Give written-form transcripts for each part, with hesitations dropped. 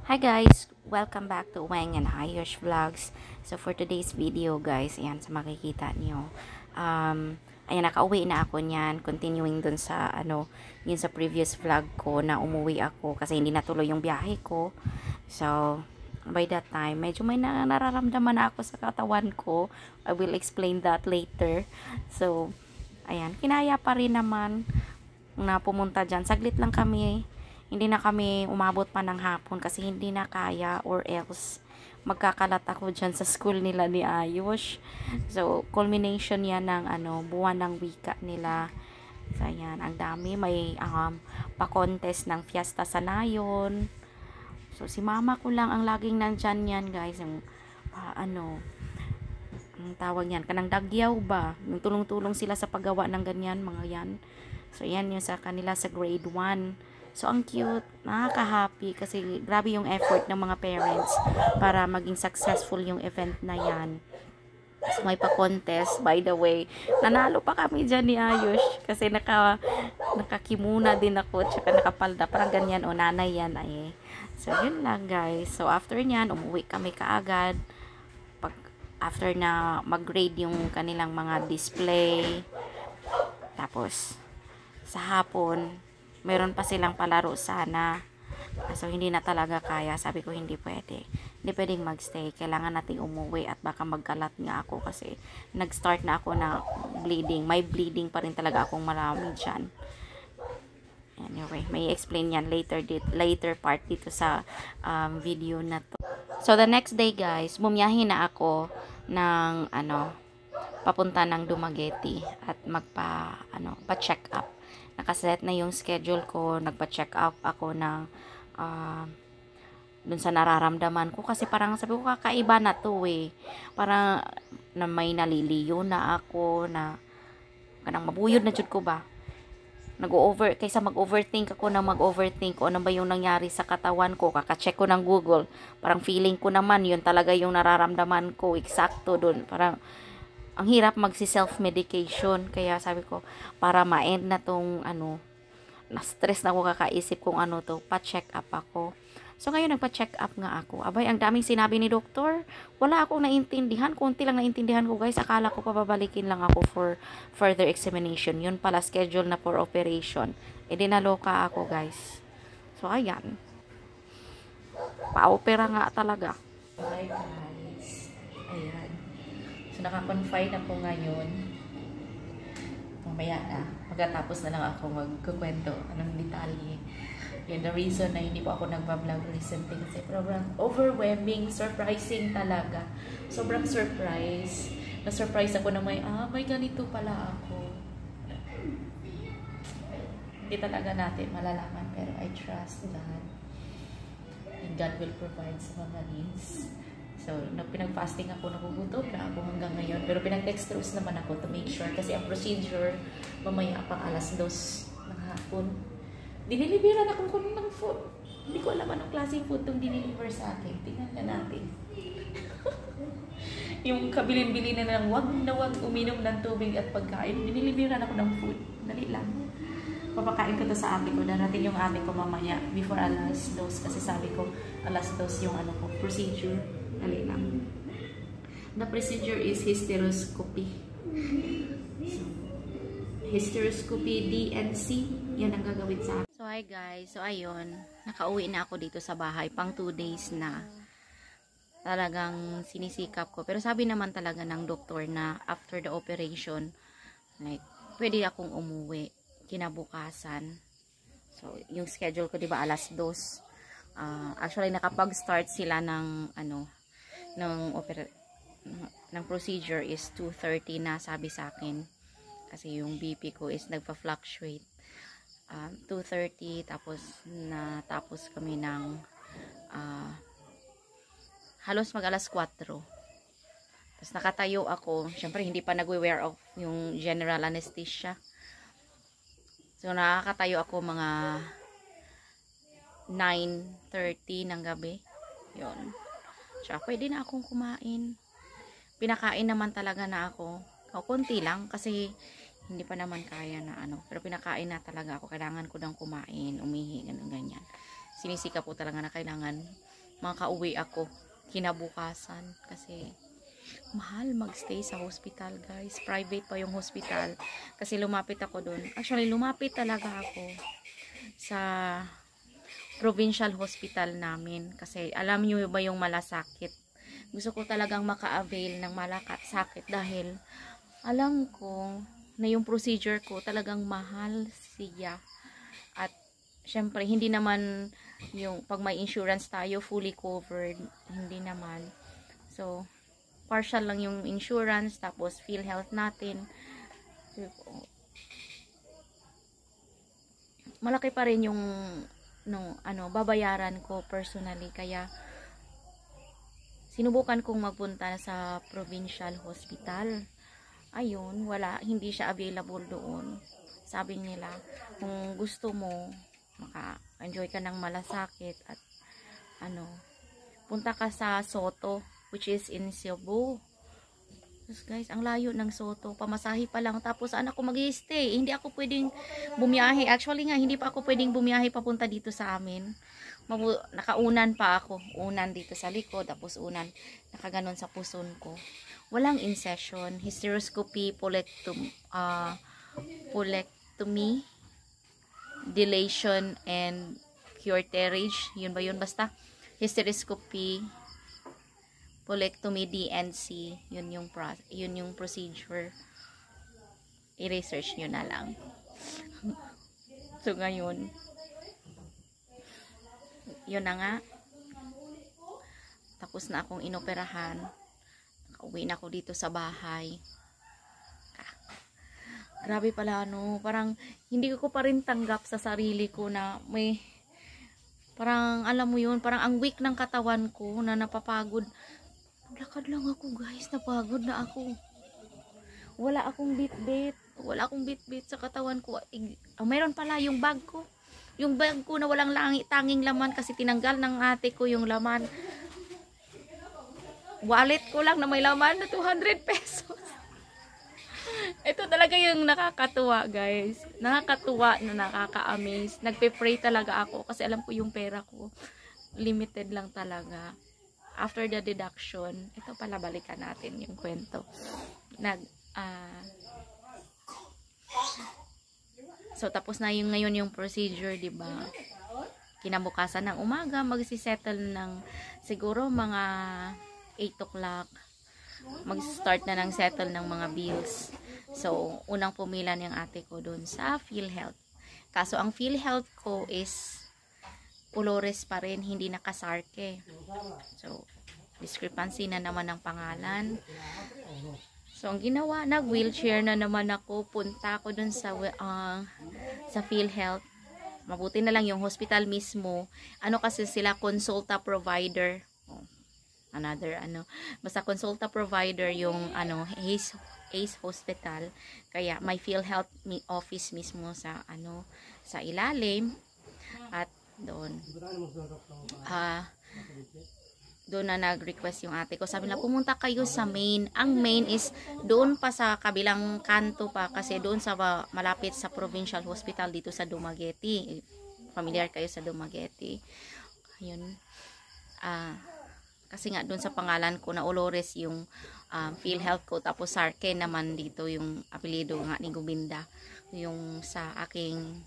Hi guys! Welcome back to Wang and Hayosh Vlogs. So for today's video guys, ayan sa makikita niyo. Ayan, nakauwi na ako niyan. Continuing dun sa yun sa previous vlog ko na umuwi ako kasi hindi natuloy yung biyahe ko. So by that time, medyo may nararamdaman na ako sa katawan ko. I will explain that later. So ayan, kinaya pa rin naman na pumunta dyan. Saglit lang kami, hindi na kami umabot pa ng hapon kasi hindi na kaya, or else magkakalat ako dyan sa school nila ni Ayush. So culmination yan ng buwan ng wika nila. So ayan, ang dami, may pa-contest ng Fiesta sa Nayon. So si mama ko lang ang laging nandyan yan guys, yung ang tawag yan, kanang dagyaw ba, yung tulong-tulong sila sa paggawa ng ganyan mga yan. So yan yung sa kanila sa grade 1. So, ang cute, nakaka-happy kasi grabe yung effort ng mga parents para maging successful yung event na yan. So, may pa-contest. By the way, nanalo pa kami dyan ni Ayush kasi nakakimuna din ako tsaka nakapalda. Parang ganyan o nanay yan ay. So, yun lang guys. So, after nyan, umuwi kami kaagad. After na mag-grade yung kanilang mga display. Tapos, sa hapon, meron pa silang palaro sana. So, hindi na talaga kaya. Sabi ko, hindi pwede. Hindi pwedeng magstay. Kailangan nating umuwi at baka magkalat nga ako kasi nag-start na ako na bleeding. May bleeding pa rin talaga akong marami dyan. Anyway, may explain yan later part dito sa video na to. So, the next day guys, bumiyahe na ako ng papunta ng Dumaguete at pa-check up. Nakaset na yung schedule ko, nagpa-check up ako ng dun sa nararamdaman ko kasi parang sabi ko kakaiba na to eh. Parang na may naliliyo na ako na kanang mabuyod na jud ko ba. Kaysa mag-overthink ako na mag-overthink o ano ba yung nangyari sa katawan ko, kaka-check ko ng Google. Parang feeling ko naman yun talaga yung nararamdaman ko, eksakto dun. Parang ang hirap magsi-self-medication. Kaya sabi ko, para ma-end na tong na-stress na ako kakaisip kung to, pa-check up ako. So, ngayon nagpa-check up nga ako. Abay, ang daming sinabi ni doktor. Wala akong naintindihan. Kunti lang naintindihan ko, guys. Akala ko papabalikin lang ako for further examination. Yun pala, schedule na for operation. E, dinaloka ako, guys. So, ayan. Pa-opera nga talaga. Hi, guys. Ayan. So, naka-confine ako ngayon. Mamaya na. Pagkatapos na lang ako magkukwento anong detalye. Yan, the reason na hindi po ako nagbablog recently kasi sobrang overwhelming, surprising talaga. Sobrang surprise. Na-surprise ako na may ganito pala ako. Hindi talaga natin malalaman, pero I trust God. And God will provide sa mga needs. So, pinag-fasting ako, nagugutom na ako hanggang ngayon. Pero pinag-dextrose naman ako to make sure. Kasi ang procedure, mamaya pang alas 2 ng hapon. Diniliberan ako kung ng food. Hindi ko alam anong klaseng food itong diniliver sa akin. Tingnan na natin. Yung kabilin-bilin na lang, wag uminom ng tubig at pagkain. Diniliberan ako ng food. Dali lang. Papakain ko to sa ate ko. Darating yung ate ko mamaya before alas 2. Kasi sabi ko, alas 2 yung procedure. Dali lang. The procedure is hysteroscopy. So, hysteroscopy DNC. Yan ang gagawin sa akin. So, hi guys. So, ayun. Nakauwi na ako dito sa bahay. Pang 2 days na. Talagang sinisikap ko. Pero sabi naman talaga ng doktor na after the operation, like, pwede akong umuwi kinabukasan. So, yung schedule ko, diba, alas 2. Actually, nakapag-start sila ng ng procedure is 2:30 na sabi sa akin. Kasi yung BP ko is nagpa-fluctuate. 2:30 tapos natapos kami ng halos mag alas 4. Tapos nakatayo ako. Syempre hindi pa nagwe-wear off yung general anesthesia. So nakakatayo ako mga 9:30 ng gabi. Yun. Tsaka pwede na akong kumain. Pinakain naman talaga na ako. Konti lang kasi hindi pa naman kaya na Pero pinakain na talaga ako. Kailangan ko nang kumain, umihi, ganyan. Sinisikap ko talaga na kailangan makauwi ako kinabukasan kasi mahal magstay sa hospital, guys. Private pa yung hospital kasi lumapit ako doon. Actually, lumapit talaga ako sa provincial hospital namin kasi alam nyo ba yung malasakit. Gusto ko talagang maka-avail ng malasakit dahil alam ko na yung procedure ko talagang mahal siya. At syempre, hindi naman yung pag may insurance tayo fully covered, hindi naman. So, partial lang yung insurance, tapos PhilHealth natin. Malaki pa rin yung babayaran ko personally, kaya sinubukan kong magpunta sa provincial hospital. Ayun, hindi siya available doon. Sabi nila, kung gusto mo maka-enjoy ka ng malasakit at punta ka sa Soto, which is in Cebu. Yes, guys, ang layo ng Soto, pamasahe pa lang, tapos saan ako mag-i-stay? Hindi ako pwedeng bumiyahe. Actually nga, hindi pa ako pwedeng bumiyahe papunta dito sa amin. Nakaunan pa ako, unan dito sa likod, tapos unan nakaganon sa puson ko. Walang in-session, hysteroscopy, polectomy, dilation, and curettage. Yun ba yun? Basta hysteroscopy, polectomy, DNC, yun yung procedure. I-research nyo na lang. So ngayon, yun na nga, tapos na akong inoperahan. Nakauwi na ako dito sa bahay. Grabe pala, parang hindi ko pa rin tanggap sa sarili ko na may, parang alam mo yun, parang ang weak ng katawan ko na napapagod. Lakad lang ako, guys, napagod na ako. Wala akong bit-bit sa katawan ko. Mayroon pala yung bag ko. Yung bag ko na walang tanging laman kasi tinanggal ng ate ko yung laman. Wallet ko lang na may laman na 200 pesos. Ito talaga yung nakakatuwa, guys. Nakakatuwa na nakaka-amaze. Nagpe-pray talaga ako kasi alam ko yung pera ko limited lang talaga. After the deduction, ito pala, balikan natin yung kwento. So, tapos na ngayon yung procedure, diba? Kinabukasan ng umaga, magsisettle ng siguro mga 8 o'clock. Mag-start na ng settle ng mga bills. So, unang pumila niyang ate ko dun sa PhilHealth. Kaso, ang PhilHealth ko is Colores pa rin, hindi nakasarke. So, discrepancy na naman ng pangalan. So, ang ginawa, nag-wheelchair na naman ako. Punta ako dun sa PhilHealth. Mabuti na lang yung hospital mismo. Kasi sila, consulta provider. Basta consulta provider yung Ace Hospital. Kaya may PhilHealth office mismo sa ilalim. At doon na nag-request yung ate ko. Sabi na, pumunta kayo sa main. Ang main is doon pa sa kabilang kanto pa kasi doon sa malapit sa provincial hospital dito sa Dumaguete. Familiar kayo sa Dumaguete. Ayun. Kasi nga doon sa pangalan ko na Olores yung PhilHealth ko, tapos Sarke naman dito yung apelyido nga ni Gubinda yung sa aking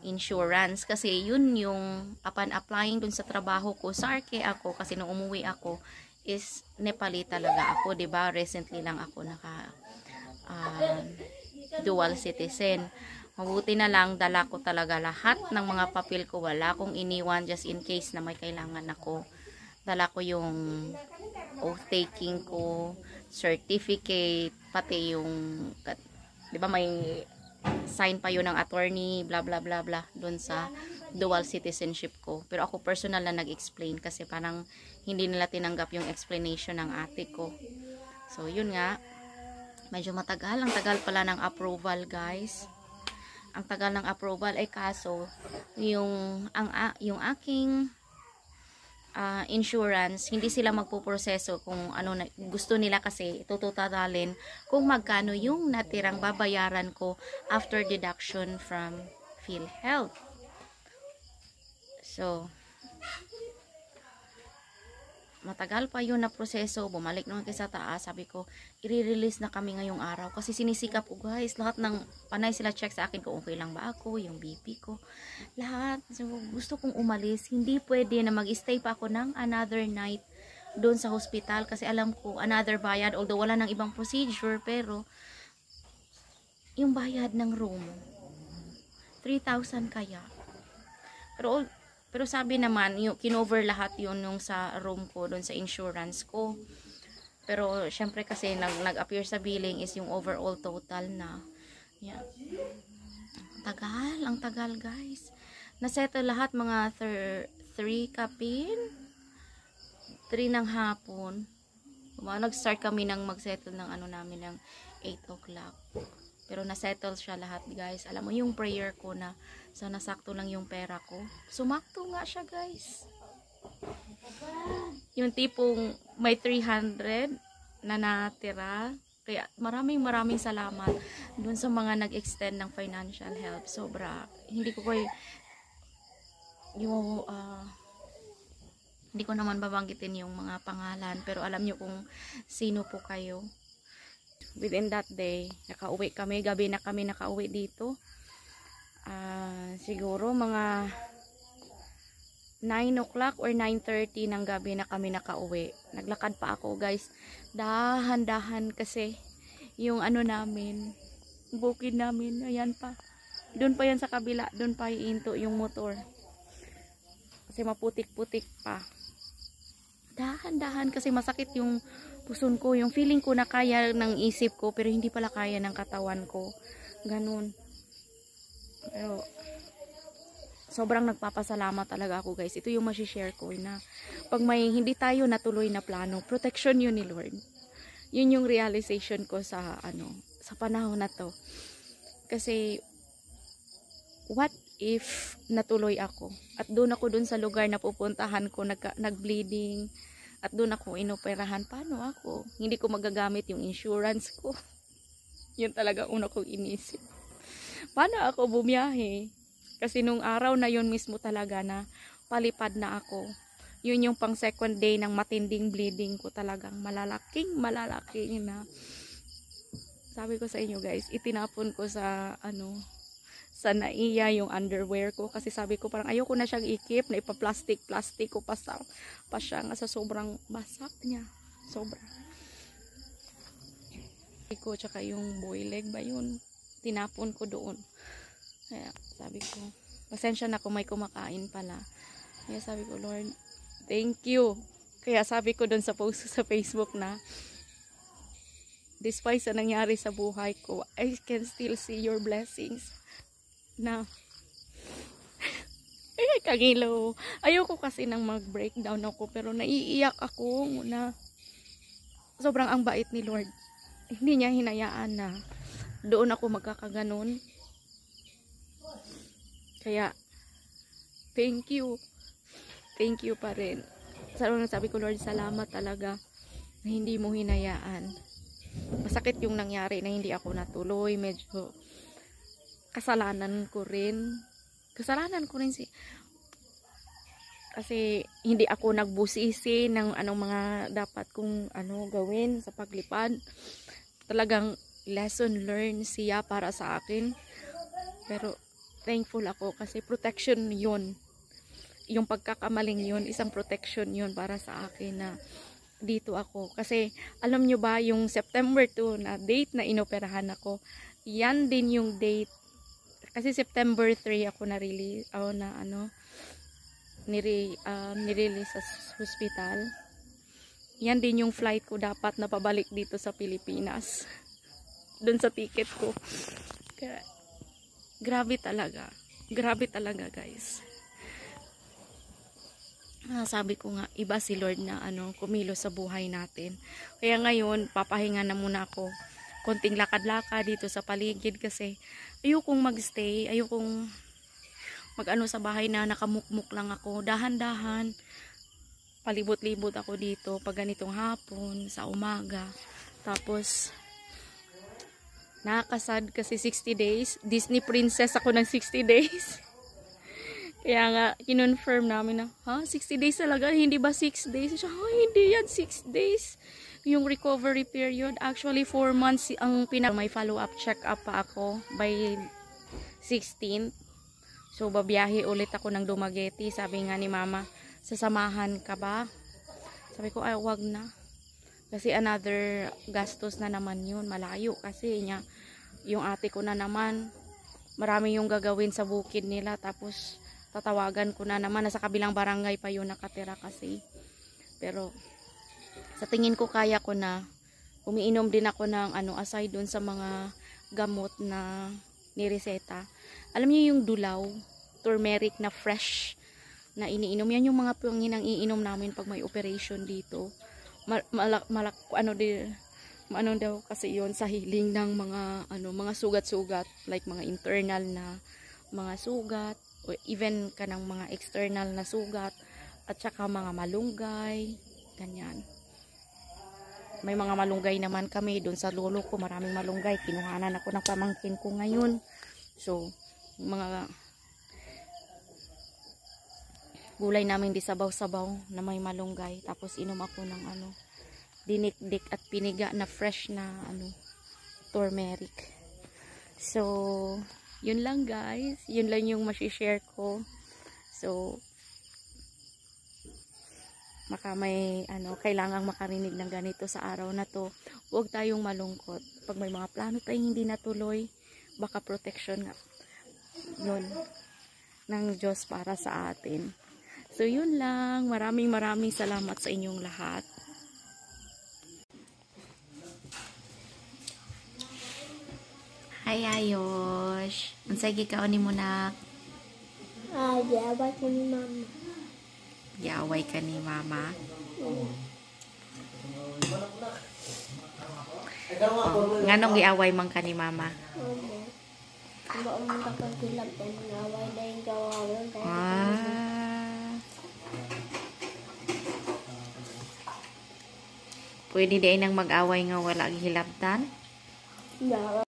insurance, kasi yun yung upon applying dun sa trabaho ko, Sarke ako kasi nung umuwi ako is Nepali talaga ako, 'di ba? Recently lang ako naka dual citizen. Mabuti na lang dala ko talaga lahat ng mga papel ko, wala akong iniwan just in case na may kailangan ako. Dala ko yung oath taking ko, certificate, pati yung 'di ba may sign pa yun ng attorney, blah blah blah blah dun sa dual citizenship ko. Pero ako personal na nag-explain kasi parang hindi nila tinanggap yung explanation ng ate ko. So yun nga, medyo matagal, ang tagal pala ng approval, guys. Ang tagal ng approval ay kaso yung aking insurance, hindi sila magpuproseso kung ano na gusto nila, kasi tututalin kung magkano yung natirang babayaran ko after deduction from PhilHealth. So, matagal pa yun na proseso, bumalik naman kayo sa taas, sabi ko, i-release na kami ngayong araw, kasi sinisikap ko guys, lahat ng panay sila check sa akin kung okay lang ba ako, yung BP ko, lahat, so gusto kong umalis, hindi pwede na mag-stay pa ako ng another night doon sa hospital, kasi alam ko, another bayad, although wala nang ibang procedure, pero, yung bayad ng room, 3,000 kaya, pero sabi naman, yung kinover lahat yun yung sa room ko, doon sa insurance ko. Pero, syempre kasi, nag-appear sa billing is yung overall total na. Yeah. Ang tagal guys. Nasettle lahat mga 3 kapin. 3 ng hapon. Nag-start kami ng mag-settle ng ano namin ng 8 o'clock. Pero nasettle siya lahat guys. Alam mo yung prayer ko na sana sakto lang yung pera ko. Sumakto nga siya guys. Yung tipong may 300 na natira. Kaya maraming salamat dun sa mga nag-extend ng financial help. Sobra. Hindi ko hindi ko naman babanggitin yung mga pangalan. Pero alam nyo kung sino po kayo. Within that day, nakauwi kami. Gabi na kami nakauwi dito. Siguro mga 9 o'clock or 9:30 ng gabi na kami nakauwi. Naglakad pa ako guys. Dahan-dahan kasi yung ano namin, bukid namin, ayan pa. Doon pa yan sa kabila. Doon pa iinto yung motor. Kasi maputik-putik pa. Dahan-dahan kasi masakit yung puson ko, yung feeling ko na kaya ng isip ko pero hindi pala kaya ng katawan ko, ganun. Pero sobrang nagpapasalamat talaga ako guys. Ito yung masishare ko na pag may hindi tayo natuloy na plano, protection yun ni Lord. Yun yung realization ko sa sa panahon na to. Kasi what if natuloy ako at doon ako doon sa lugar na pupuntahan ko nag-bleeding at doon ako inoperahan, paano ako? Hindi ko magagamit yung insurance ko. Yun talaga una kong inisip. Paano ako bumiyahe? Kasi nung araw na yun mismo talaga na palipad na ako. Yun yung pang second day ng matinding bleeding ko, talagang malalaking na. Sabi ko sa inyo guys, itinapon ko sa sa naiya yung underwear ko kasi sabi ko parang ayoko na siyang ikip, na ipa-plastic ko pa siya nga sa sobrang basak niya, sobra. Ko tsaka yung boy leg ba yun, tinapon ko doon. Kaya sabi ko, pasensya na kung may kumakain pala. Kaya sabi ko, Lord, thank you. Kaya sabi ko doon sa post sa Facebook na despite sa nangyari sa buhay ko, I can still see your blessings. Na kagilo. Ayoko kasi nang mag-breakdown ako pero naiiyak ako na sobrang ang bait ni Lord. Hindi niya hinayaan na doon ako magkakaganon. Kaya thank you. Thank you pa rin. Sabi ko, Lord, salamat talaga na hindi mo hinayaan. Masakit yung nangyari na hindi ako natuloy. Medyo kasalanan ko rin kasi hindi ako nagbusisi ng anong mga dapat kong gawin sa paglipad. Talagang lesson learned siya para sa akin, pero thankful ako kasi protection yun, yung pagkakamaling yun, isang protection yun para sa akin na dito ako. Kasi alam nyo ba yung September 2 na date na inoperahan ako, yan din yung date. Kasi September 3 ako na-release, nirelease sa hospital. Yan din yung flight ko dapat na pabalik dito sa Pilipinas. Doon sa ticket ko. Kaya, grabe talaga. Grabe talaga guys. Sabi ko nga, iba si Lord na kumilos sa buhay natin. Kaya ngayon, papahinga na muna ako. Konting lakad-lakad dito sa paligid kasi ayokong magstay, ayokong sa bahay na nakamukmuk lang ako. Dahan-dahan, palibot-libot ako dito pag ganitong hapon, sa umaga. Tapos, nakakasad kasi 60 days. Disney princess ako ng 60 days. Kaya nga, kinonfirm namin na, 60 days talaga? Hindi ba 6 days? Siya, hindi yan, 6 days. Yung recovery period, actually 4 months ang may follow-up check-up pa ako by 16th. So, babiyahe ulit ako ng Dumaguete. Sabi nga ni mama, sasamahan ka ba? Sabi ko, ay, wag na. Kasi another gastos na naman yun. Malayo kasi niya. Yung ate ko na naman, marami yung gagawin sa bukid nila. Tapos, tatawagan ko na naman. Nasa kabilang barangay pa yun nakatira kasi. Pero, sa tingin ko kaya ko na. Umiinom din ako ng aside dun sa mga gamot na nireseta. Alam niyo yung dulaw, turmeric na fresh na iniinom. Yan yung mga panginang iinom namin pag may operation dito. Ano daw kasi yon sa healing ng mga sugat-sugat, like mga internal na mga sugat, o even kanang mga external na sugat, at saka mga malunggay, ganyan. May mga malunggay naman kami doon sa lolo ko, maraming malunggay. Kinuhanan ako ng pamangkin ko ngayon. So, mga gulay namin di sabaw-sabaw na may malunggay. Tapos inom ako ng dinikdik at piniga na fresh na turmeric. So, yun lang guys. Yun lang yung masishare ko. So, baka may kailangang makarinig ng ganito sa araw na to. Huwag tayong malungkot. Pag may mga plano tayong hindi natuloy, baka protection nga yun ng Diyos para sa atin. So yun lang. Maraming salamat sa inyong lahat. Hi Ayosh. Unsay gikaon mo na? Giaway ko ni mama. Giaway ka ni mama? Nganong giaway man ka ni mama? Ba umunta kang kilap ang away na yung gawawan. Pwede din nang mag-away nga wala gihilabtan?